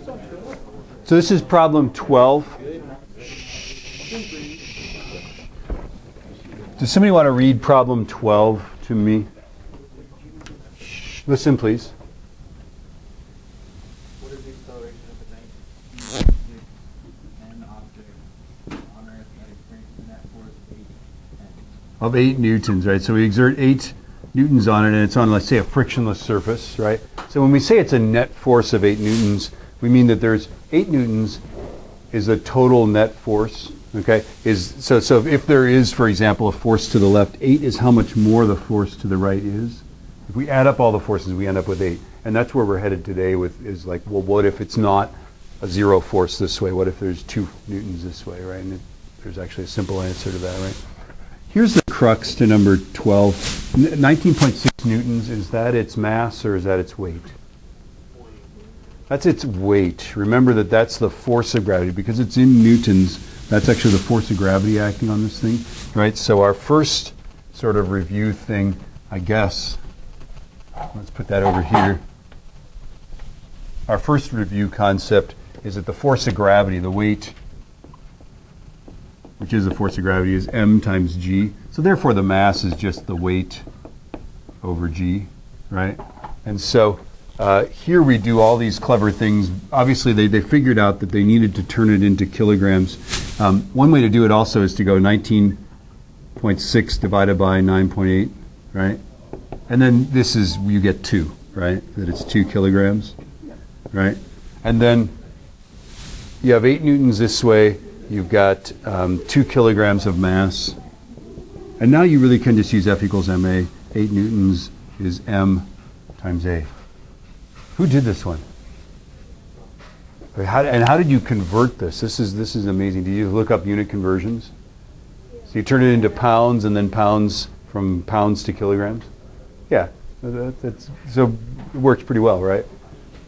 So this is problem 12. Does somebody want to read problem 12 to me? Listen, please. What is the acceleration of an object on Earth that experiences a net force of 8 Of 8 newtons, right? So we exert 8 newtons on it, and it's on, let's say, a frictionless surface, right? So when we say it's a net force of 8 newtons, we mean that there's 8 newtons is the total net force, okay? So if there is, for example, a force to the left, 8 is how much more the force to the right is. If we add up all the forces, we end up with 8. And that's where we're headed today with, is like, well, what if it's not a 0 force this way? What if there's 2 newtons this way, right? And there's actually a simple answer to that, right? Here's the crux to number 12. 19.6 newtons, is that its mass or is that its weight? That's its weight. Remember that that's the force of gravity. Because it's in newtons, that's actually the force of gravity acting on this thing, right? So our first sort of review thing, I guess, let's put that over here. Our first review concept is that the force of gravity, the weight, which is the force of gravity, is m times g. So therefore the mass is just the weight over g, right? And so here we do all these clever things. Obviously they figured out that they needed to turn it into kilograms. One way to do it also is to go 19.6 divided by 9.8, right? And then this is, you get 2, right? That it's 2 kilograms, right? And then you have 8 newtons this way. You've got 2 kilograms of mass. And now you really can just use F equals ma. 8 newtons is m times a. Who did this one? How did you convert this? This is amazing. Did you look up unit conversions? So you turn it into pounds and then pounds from pounds to kilograms? Yeah. So it works pretty well, right?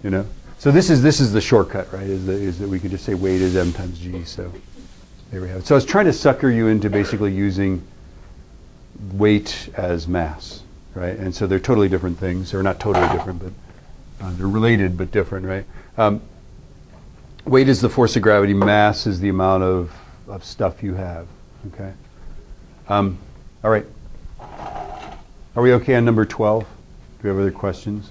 You know? So this is the shortcut, right? Is that we could just say weight is m times g. So there we have it. So I was trying to sucker you into basically using weight as mass, right? And so they're totally different things. Or not totally different, but they're related but different, right? Weight is the force of gravity. Mass is the amount of stuff you have. Okay. All right. Are we okay on number 12? Do we have other questions?